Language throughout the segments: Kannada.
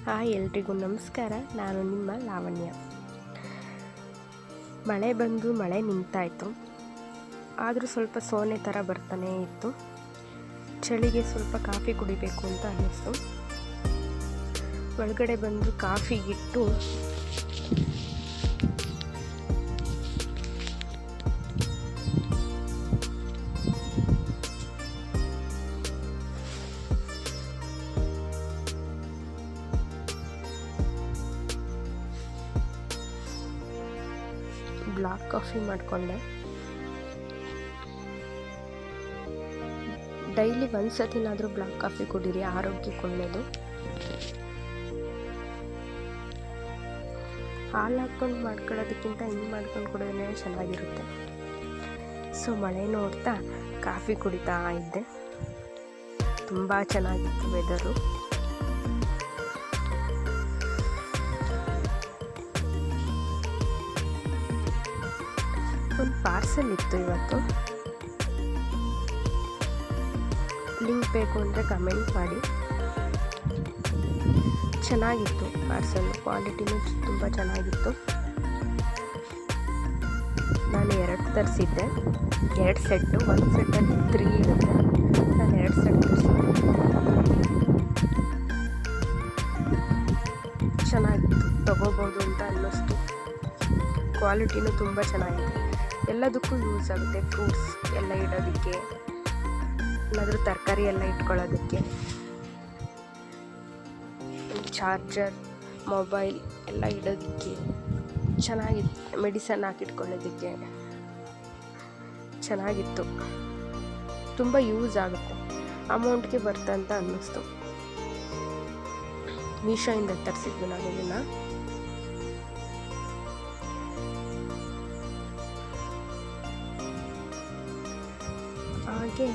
ಹಾಯ್ ಎಲ್ರಿಗೂ ನಮಸ್ಕಾರ. ನಾನು ನಿಮ್ಮ ಲಾವಣ್ಯ. ಮಳೆ ಬಂದು ಮಳೆ ನಿಂತಾಯಿತು, ಆದರೂ ಸ್ವಲ್ಪ ಸೋನೆ ಥರ ಬರ್ತಾನೇ ಇತ್ತು. ಚಳಿಗೆ ಸ್ವಲ್ಪ ಕಾಫಿ ಕುಡಿಬೇಕು ಅಂತ ಅನ್ನಿಸ್ತು. ಒಳಗಡೆ ಬಂದು ಕಾಫಿಗಿಟ್ಟು ಬ್ಲಾಕ್ ಕಾಫಿ ಮಾಡಿಕೊಂಡೆ. ಡೈಲಿ ಒಂದು ಸತಿನಾದರೂ ಬ್ಲಾಕ್ ಕಾಫಿ ಕುಡೀರಿ, ಆರೋಗ್ಯಕ್ಕೆ ಒಳ್ಳೆಯದು. ಹಾಲು ಹಾಕ್ಕೊಂಡು ಮಾಡ್ಕೊಳ್ಳೋದಕ್ಕಿಂತ ಹಿಂಗೆ ಮಾಡ್ಕೊಂಡು ಕುಡಿದ್ರೆ ಚೆನ್ನಾಗಿರುತ್ತೆ. ಸೊ ಮಳೆ ನೋಡ್ತಾ ಕಾಫಿ ಕುಡಿತಾ ಇದ್ದೆ. ತುಂಬ ಚೆನ್ನಾಗಿತ್ತು ವೆದರು. ಒಂದು ಪಾರ್ಸೆಲ್ ಇತ್ತು ಇವತ್ತು. ಲಿಂಕ್ ಬೇಕು ಅಂದರೆ ಕಮೆಂಟ್ ಮಾಡಿ. ಚೆನ್ನಾಗಿತ್ತು ಪಾರ್ಸೆಲ್, ಕ್ವಾಲಿಟಿನೂ ತುಂಬ ಚೆನ್ನಾಗಿತ್ತು. ನಾನು 2 ತರಿಸಿದ್ದೆ, 2 ಸೆಟ್ಟು. ಒಂದು ಸೆಟ್ಟಲ್ಲಿ 3 ಇರುತ್ತೆ, ನಾನು 2 ಸೆಟ್ ತರಿಸಿದ್ದೆ. ಚೆನ್ನಾಗಿತ್ತು, ತೊಗೋಬೋದು ಅಂತ ಅನ್ನಿಸ್ತು. ಕ್ವಾಲಿಟಿನೂ ತುಂಬ ಚೆನ್ನಾಗಿದೆ. ಎಲ್ಲದಕ್ಕೂ ಯೂಸ್ ಆಗುತ್ತೆ. ಫ್ರೂಟ್ಸ್ ಎಲ್ಲ ಇಡೋದಕ್ಕೆ, ಏನಾದರೂ ತರಕಾರಿ ಎಲ್ಲ ಇಟ್ಕೊಳ್ಳೋದಕ್ಕೆ, ಚಾರ್ಜರ್, ಮೊಬೈಲ್ ಎಲ್ಲ ಇಡೋದಕ್ಕೆ ಚೆನ್ನಾಗಿತ್ತು. ಮೆಡಿಸನ್ ಹಾಕಿಟ್ಕೊಳ್ಳೋದಕ್ಕೆ ಚೆನ್ನಾಗಿತ್ತು. ತುಂಬ ಯೂಸ್ ಆಗುತ್ತೆ, ಅಮೌಂಟ್ಗೆ ಬರ್ತಂತ ಅನ್ನಿಸ್ತು. ಮೀಶೋಯಿಂದ ತರಿಸಿದ್ದು ನಾನು ಇದನ್ನು. ಹಾಗೆ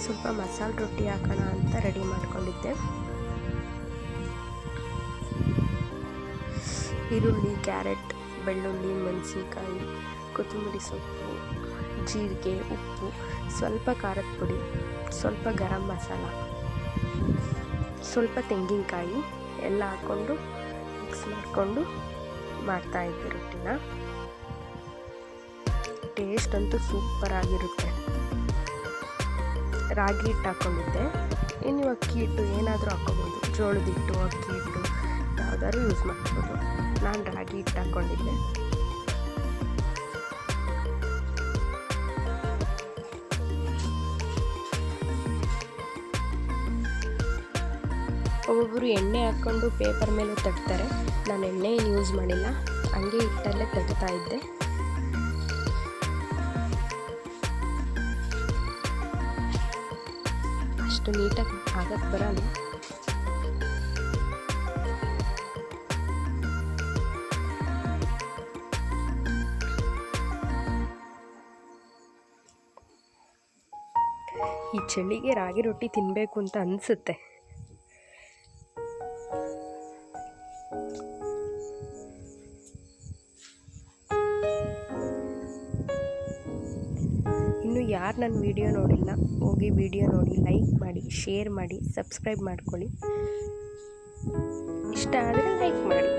ಸ್ವಲ್ಪ ಮಸಾಲೆ ರೊಟ್ಟಿ ಹಾಕೋಣ ಅಂತ ರೆಡಿ ಮಾಡ್ಕೊಂಡಿದ್ದೆ. ಈರುಳ್ಳಿ, ಕ್ಯಾರೆಟ್, ಬೆಳ್ಳುಳ್ಳಿ, ಮೆಣಸಿನ್ಕಾಯಿ, ಕೊತ್ತಂಬರಿ ಸೊಪ್ಪು, ಜೀರಿಗೆ, ಉಪ್ಪು, ಸ್ವಲ್ಪ ಖಾರದ ಪುಡಿ, ಸ್ವಲ್ಪ ಗರಂ ಮಸಾಲ, ಸ್ವಲ್ಪ ತೆಂಗಿನಕಾಯಿ ಎಲ್ಲ ಹಾಕ್ಕೊಂಡು ಮಿಕ್ಸ್ ಮಾಡಿಕೊಂಡು ಮಾಡ್ತಾಯಿದ್ದೆ ರೊಟ್ಟಿನ. ಟೇಸ್ಟ್ ಅಂತೂ ಸೂಪರ್ ಆಗಿರುತ್ತೆ. ರಾಗಿ ಹಿಟ್ಟು ಹಾಕ್ಕೊಂಡಿದ್ದೆ. ಇನ್ನು ಅಕ್ಕಿ ಹಿಟ್ಟು ಏನಾದರೂ ಹಾಕ್ಕೋಬೋದು, ಜೋಳದ ಹಿಟ್ಟು, ಅಕ್ಕಿ ಹಿಟ್ಟು ಯಾವುದಾದ್ರೂ ಯೂಸ್ ಮಾಡ್ಬೋದು. ನಾನು ರಾಗಿ ಹಿಟ್ಟು ಹಾಕ್ಕೊಂಡಿದ್ದೆ. ಒಬ್ಬೊಬ್ಬರು ಎಣ್ಣೆ ಹಾಕ್ಕೊಂಡು ಪೇಪರ್ ಮೇಲೂ ತಟ್ತಾರೆ. ನಾನು ಎಣ್ಣೆ ಏನು ಯೂಸ್ ಮಾಡಿಲ್ಲ, ಹಂಗೆ ಹಿಟ್ಟಲ್ಲೇ ತಟ್ತಾ ಇದ್ದೆ. ಅಷ್ಟು ನೀಟಾಗಿ ಆಗಕ್ಕೆ ಬರಲ್ಲ. ಈ ಚಳಿಗೆ ರಾಗಿ ರೊಟ್ಟಿ ತಿನ್ನಬೇಕು ಅಂತ ಅನಿಸುತ್ತೆ. ಇನ್ನು ಯಾರು ನನ್ನ ವಿಡಿಯೋ ನೋಡಿಲ್ಲ, ಹೋಗಿ ವಿಡಿಯೋ ನೋಡಿ, ಲೈಕ್ ಮಾಡಿ, ಶೇರ್ ಮಾಡಿ, ಸಬ್ಸ್ಕ್ರೈಬ್ ಮಾಡ್ಕೊಳ್ಳಿ. ಇಷ್ಟ ಆದರೆ ಲೈಕ್ ಮಾಡಿ.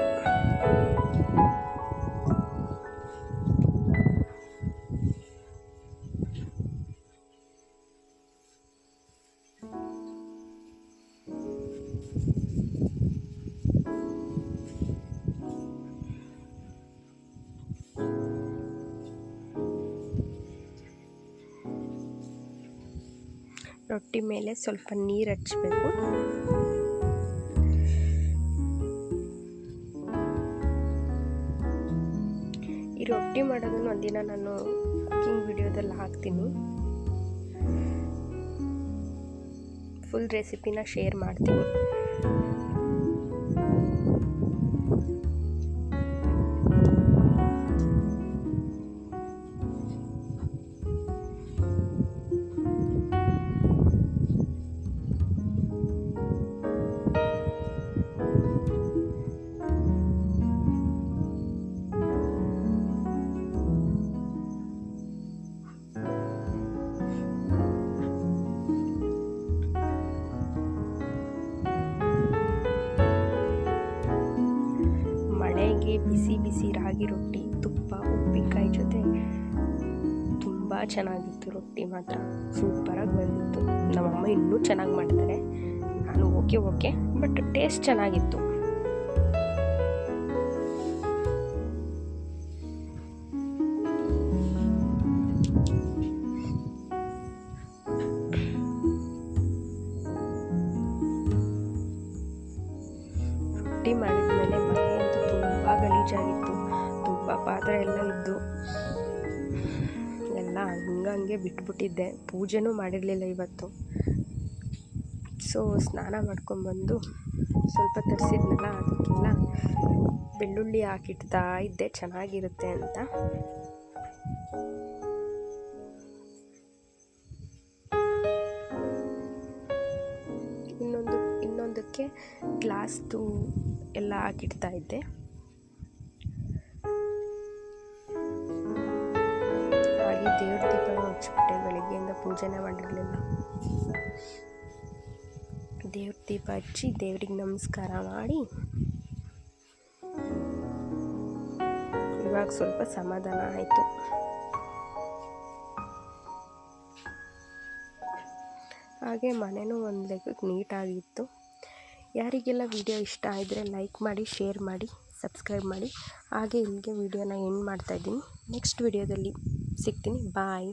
ರೊಟ್ಟಿ ಮೇಲೆ ಸ್ವಲ್ಪ ನೀರು ಹಚ್ಚಬೇಕು. ಈ ರೊಟ್ಟಿ ಮಾಡೋದನ್ನು ಒಂದಿನ ನಾನು ಕುಕಿಂಗ್ ವಿಡಿಯೋದಲ್ಲಿ ಹಾಕ್ತೀನಿ. ಫುಲ್ ರೆಸಿಪಿನ ಶೇರ್ ಮಾಡ್ತೀನಿ. ಮಳೆಗೆ ಬಿಸಿ ಬಿಸಿ ರಾಗಿ ರೊಟ್ಟಿ, ತುಪ್ಪ, ಉಪ್ಪಿನಕಾಯಿ ಜೊತೆ ತುಂಬ ಚೆನ್ನಾಗಿತ್ತು. ರೊಟ್ಟಿ ಮಾತ್ರ ಸೂಪರಾಗಿ ಬಂದಿತ್ತು. ನಮ್ಮಮ್ಮ ಇನ್ನೂ ಚೆನ್ನಾಗಿ ಮಾಡ್ತಾರೆ. ನಾನು ಓಕೆ ಬಟ್ ಟೇಸ್ಟ್ ಚೆನ್ನಾಗಿತ್ತು. ರೊಟ್ಟಿ ಮಾಡಿದ್ಮೇಲೆ ಮನೆ ಅಂತೂ ತುಂಬ ಗಲೀಜಾಗಿತ್ತು. ತುಂಬ ಪಾತ್ರೆ ಎಲ್ಲ ಇದ್ದು ಎಲ್ಲ ಹಂಗೆ ಬಿಟ್ಬಿಟ್ಟಿದ್ದೆ. ಪೂಜೆನೂ ಮಾಡಿರಲಿಲ್ಲ ಇವತ್ತು. ಸೊ ಸ್ನಾನ ಮಾಡ್ಕೊಂಡ್ಬಂದು ಸ್ವಲ್ಪ ತರಿಸಿದ್ನಲ್ಲ, ಅದಕ್ಕೆಲ್ಲ ಬೆಳ್ಳುಳ್ಳಿ ಹಾಕಿಡ್ತಾ ಇದ್ದೆ ಚೆನ್ನಾಗಿರುತ್ತೆ ಅಂತ. ಇನ್ನೊಂದಕ್ಕೆ ಗ್ಲಾಸ್ದು ಎಲ್ಲ ಹಾಕಿಡ್ತಾ ಇದ್ದೆ. ಹಾಗೆ ದೇವ್ರ ದೀಪನೂ ಹಚ್ಬಿಟ್ಟೆ. ಬೆಳಗ್ಗೆಯಿಂದ ಪೂಜೆನೇ ಮಾಡಿರಲಿಲ್ಲ. ದೇವ್ರ ದೀಪ ಹಚ್ಚಿ ದೇವ್ರಿಗೆ ನಮಸ್ಕಾರ ಮಾಡಿ ಇವಾಗ ಸ್ವಲ್ಪ ಸಮಾಧಾನ ಆಯಿತು. ಹಾಗೆ ಮನೆಯೂ ಒಂದು ಲೆಕ್ಕಕ್ಕೆ ನೀಟಾಗಿತ್ತು. ಯಾರಿಗೆಲ್ಲ ವಿಡಿಯೋ ಇಷ್ಟ ಆಗಿದ್ರೆ ಲೈಕ್ ಮಾಡಿ, ಶೇರ್ ಮಾಡಿ, ಸಬ್ಸ್ಕ್ರೈಬ್ ಮಾಡಿ. ಹಾಗೆ ಇಲ್ಲಿಗೆ ವಿಡಿಯೋನ ಎಂಡ್ ಮಾಡ್ತಾಯಿದ್ದೀನಿ. ನೆಕ್ಸ್ಟ್ ವಿಡಿಯೋದಲ್ಲಿ ಸಿಗ್ತೀನಿ. ಬಾಯ್.